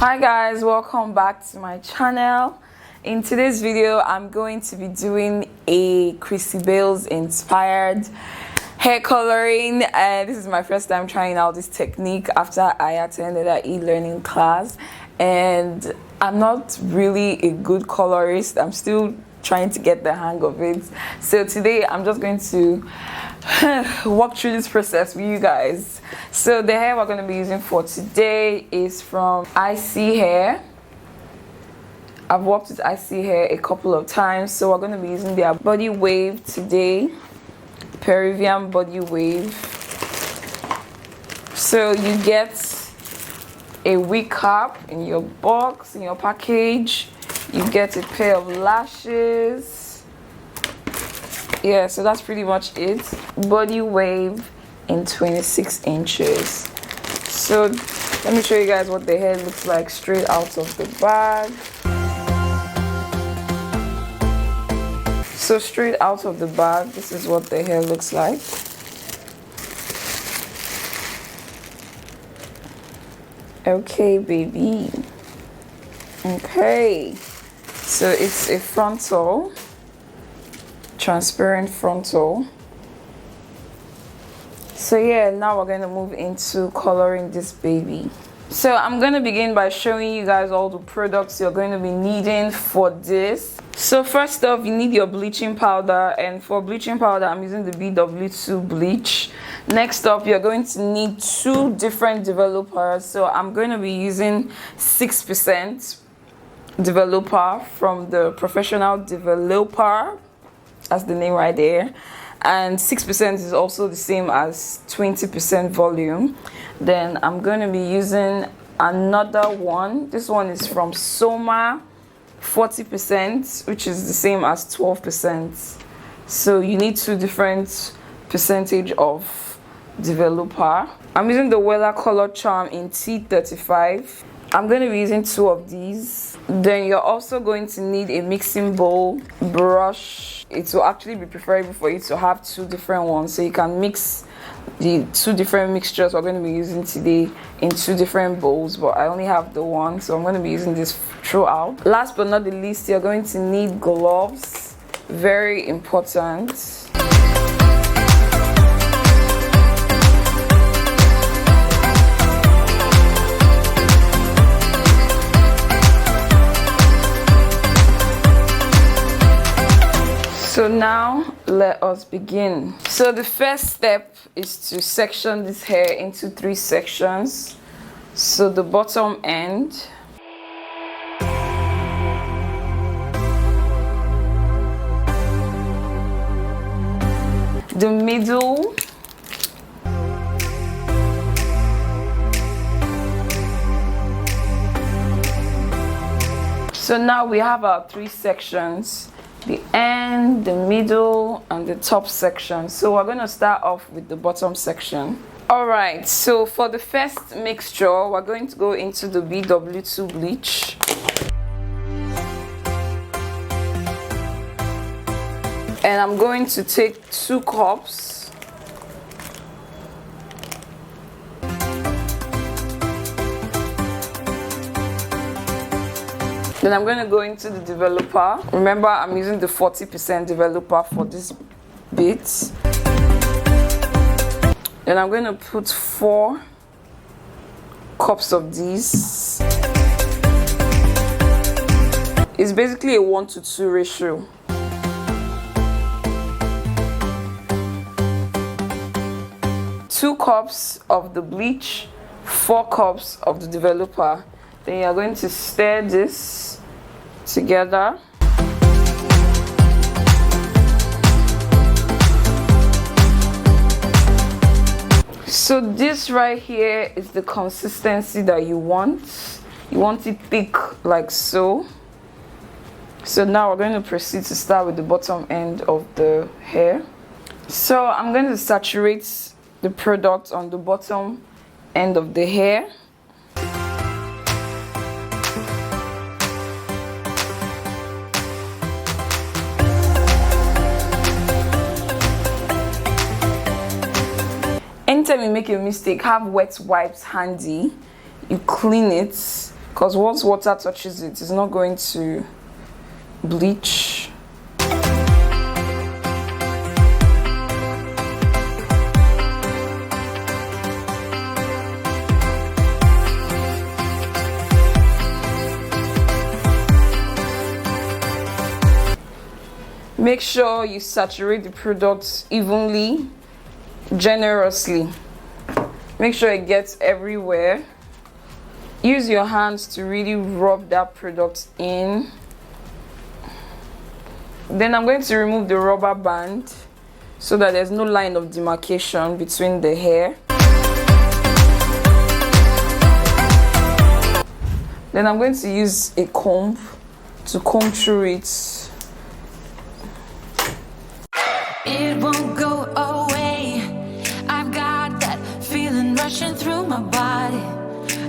Hi guys, welcome back to my channel. In today's video I'm going to be doing a Chrissy Bales inspired hair coloring, and this is my first time trying out this technique after I attended an e-learning class, and I'm not really a good colorist. I'm still trying to get the hang of it. So today I'm just going to walk through this process with you guys. So the hair we're going to be using for today is from Isee hair. I've worked with Isee hair a couple of times, so we're going to be using their body wave today, Peruvian body wave. So you get a wig cap in your box, in your package. You get a pair of lashes. Yeah, so that's pretty much it. Body wave in 26 inches. So let me show you guys what the hair looks like straight out of the bag. So straight out of the bag, this is what the hair looks like. Okay, baby. Okay, so it's a frontal, transparent frontal. So yeah, now we're going to move into coloring this baby. So I'm going to begin by showing you guys all the products you're going to be needing for this. So first off, you need your bleaching powder, and for bleaching powder I'm using the BW2 bleach. Next up, you're going to need 2 different developers. So I'm going to be using 6% developer from the Professional Developer, that's the name right there, and 6% is also the same as 20% volume. Then I'm going to be using another one. This one is from Soma, 40%, which is the same as 12%. So you need 2 different percentage of developer. I'm using the Wella Color Charm in T35. I'm going to be using 2 of these. Then you're also going to need a mixing bowl, brush. It will actually be preferable for you to have 2 different ones, so you can mix the 2 different mixtures we're going to be using today in 2 different bowls, but I only have the one, so I'm going to be using this throughout. Last but not the least, you're going to need gloves. Very important. So now let us begin. So the first step is to section this hair into 3 sections. So the bottom end, the middle, so now we have our 3 sections: the end, the middle, and the top section. So we're going to start off with the bottom section. Alright, so for the first mixture, we're going to go into the BW2 bleach. And I'm going to take 2 cups. Then I'm going to go into the developer. Remember, I'm using the 40% developer for this bit. Then I'm going to put 4 cups of these. It's basically a 1:2 ratio. Two cups of the bleach, 4 cups of the developer. Then you're going to stir this together. So this right here is the consistency that you want. You want it thick like so. So now we're going to proceed to start with the bottom end of the hair. So I'm going to saturate the product on the bottom end of the hair. Anytime you make a mistake, have wet wipes handy. You clean it because once water touches it, it's not going to bleach. Make sure you saturate the product evenly, generously. Make sure it gets everywhere. Use your hands to really rub that product in. Then I'm going to remove the rubber band so that there's no line of demarcation between the hair. Then I'm going to use a comb to comb through it. It won't go away. I've got that feeling rushing through my body.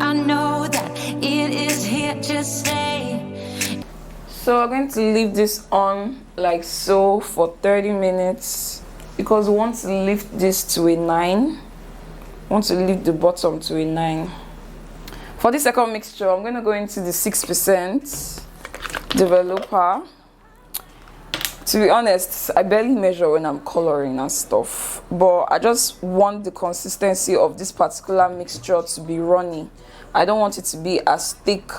I know that it is here to stay. So I'm going to leave this on like so for 30 minutes because we want to lift this to a 9. We want to lift the bottom to a 9. For this second mixture, I'm going to go into the 6% developer. To be honest, I barely measure when I'm coloring and stuff, but I just want the consistency of this particular mixture to be runny. I don't want it to be as thick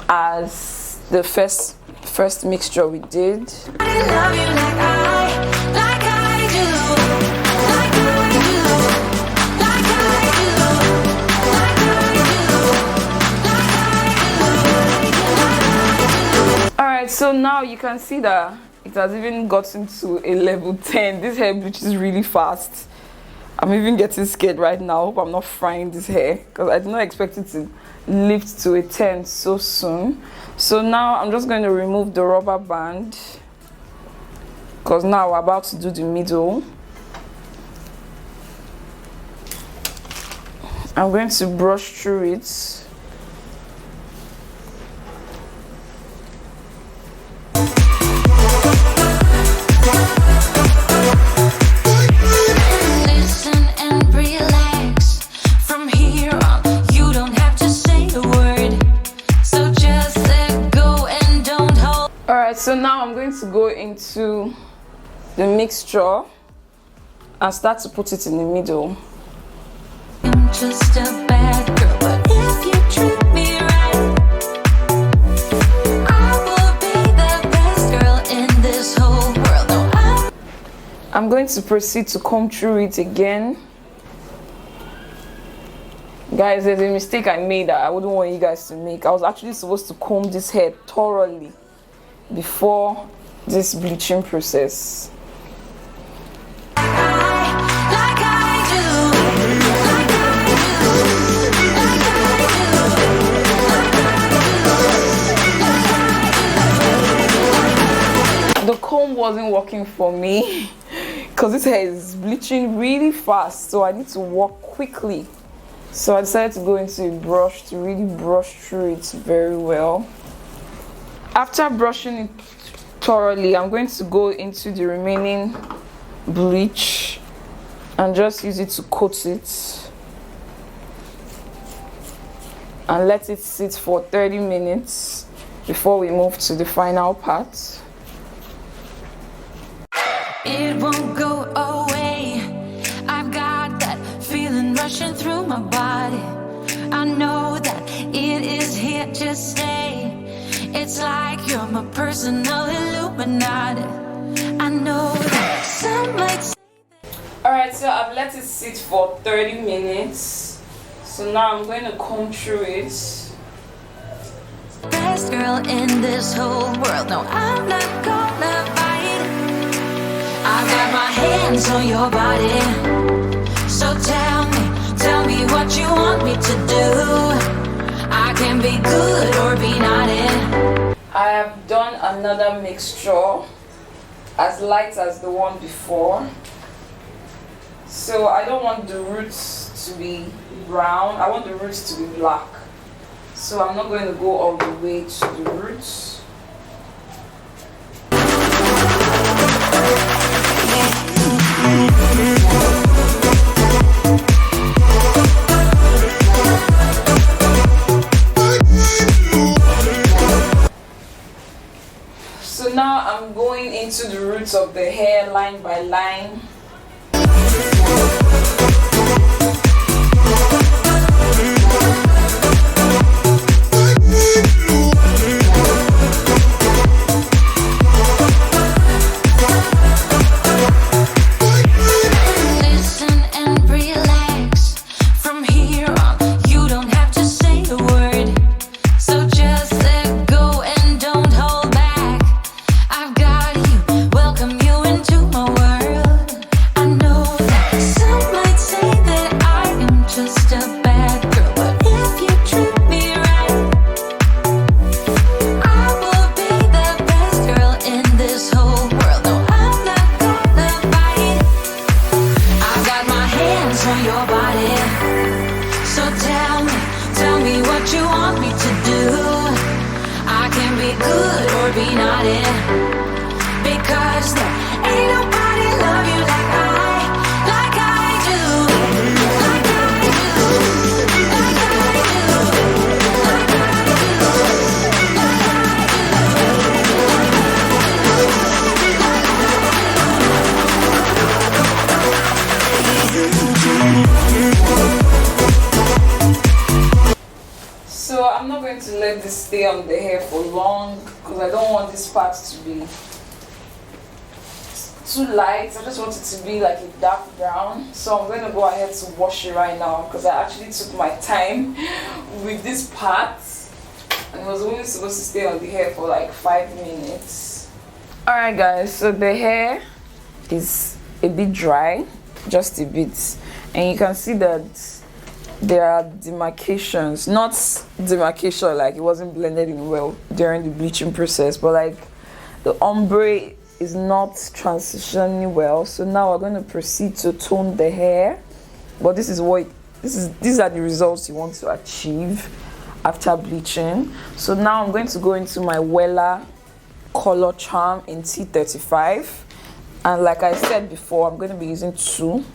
as the first mixture we did. I love you like I do, All right, so now you can see that it has even gotten to a level 10. This hair bleaches really fast. I'm even getting scared right now. I hope I'm not frying this hair because I did not expect it to lift to a 10 so soon. So now I'm just going to remove the rubber band because now we're about to do the middle. I'm going to brush through it. So now I'm going to go into the mixture and start to put it in the middle. I'm just a bad girl, but if you treat me right, I will be the best girl in this whole world. No, I'm going to proceed to comb through it again. Guys, there's a mistake I made that I wouldn't want you guys to make. I was actually supposed to comb this hair thoroughly before this bleaching process. The comb wasn't working for me because this hair is bleaching really fast, so I need to work quickly. So I decided to go into a brush to really brush through it very well. After brushing it thoroughly, I'm going to go into the remaining bleach and just use it to coat it and let it sit for 30 minutes before we move to the final part. it won't go away. I've got that feeling rushing through my body. I know that it is here to stay. It's like you're my personal Illuminati. I know that some might say that. Alright, so I've let it sit for 30 minutes. So now I'm going to comb through it. Best girl in this whole world. No, I'm not gonna fight. I got my hands on your body. So tell me what you want me to do. I can be good or be naughty. I have done another mixture as light as the one before. So I don't want the roots to be brown. I want the roots to be black. So I'm not going to go all the way to the roots. So now I'm going into the roots of the hair line by line. So I'm not going to let this stay on the hair for long because I don't want this part to be too light. I just want it to be like a dark brown. So I'm going to go ahead to wash it right now because I actually took my time with this part and it was only supposed to stay on the hair for like 5 minutes. Alright guys, so the hair is a bit dry, just a bit, and you can see that there are demarcations, not demarcation like it wasn't blended in well during the bleaching process, but like the ombre is not transitioning well. So now we're going to proceed to tone the hair, but these are the results you want to achieve after bleaching. So now I'm going to go into my Wella color charm in T35, and like I said before, I'm going to be using 2.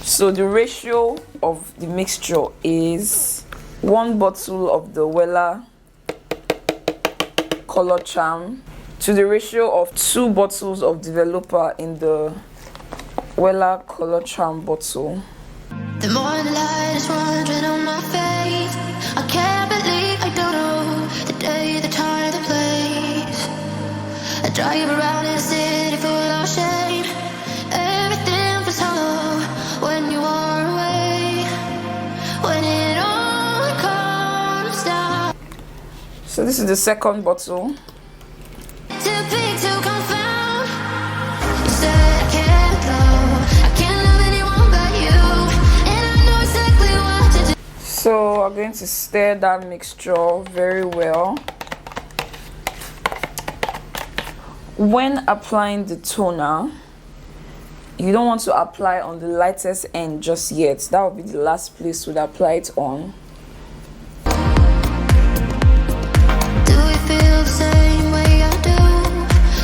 So the ratio of the mixture is 1 bottle of the Wella color charm to the ratio of 2 bottles of developer in the Wella color charm bottle. The morning light is wandering on my face. I can't believe I don't know the day, the time, the place. I drive around in a city full of shame. Everything feels hollow when you are away. When it all comes down. So this is the second bottle. Too big to confound. You said I can't go. I can't love anyone but you. And I know exactly what to do. So I'm going to stir that mixture very well. When applying the toner, you don't want to apply on the lightest end just yet. That will be the last place we'd apply it on. Do we feel the same way I do?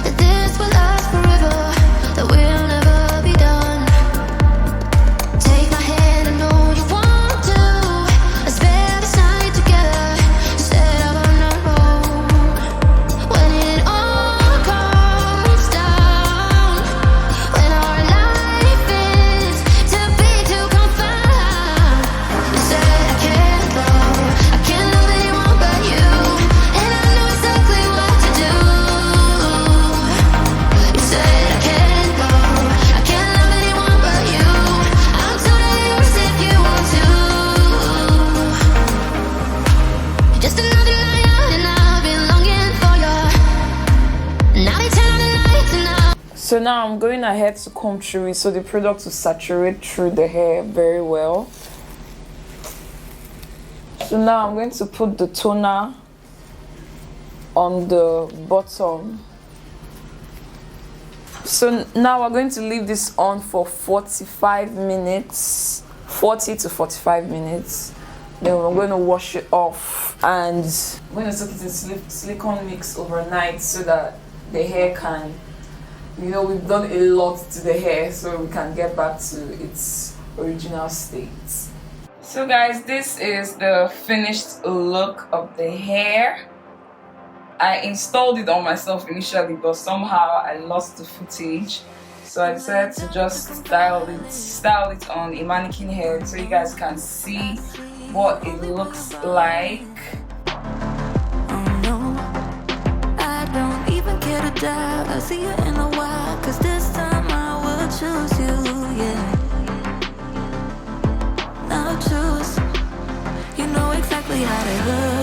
That this will last forever, that we'll never be done. Take my hand, I know you want to. Let's spend this night together instead of on our own. When it all comes down, when our life is too big to confound. You said I can't go, I can't love anyone but you. And I know exactly what to do. You said I can't go, I can't love anyone but you. I'm totally yours if you want to. Just another night out and I've been longing for you. Now they turn on the lights and now. So now I'm going ahead to comb through it so the product will saturate through the hair very well. So now I'm going to put the toner on the bottom. So now we're going to leave this on for 45 minutes, 40 to 45 minutes. Then we're going to wash it off and I'm going to soak it in silicone mix overnight so that the hair can, you know, we've done a lot to the hair so we can get back to its original state. So guys, this is the finished look of the hair. I installed it on myself initially, but somehow I lost the footage. So I decided to just style it on a mannequin head so you guys can see what it looks like. Oh no, I don't even care to die. I'll see you in a while, 'cause this time I will choose you, yeah. I'll choose. You know exactly how to hook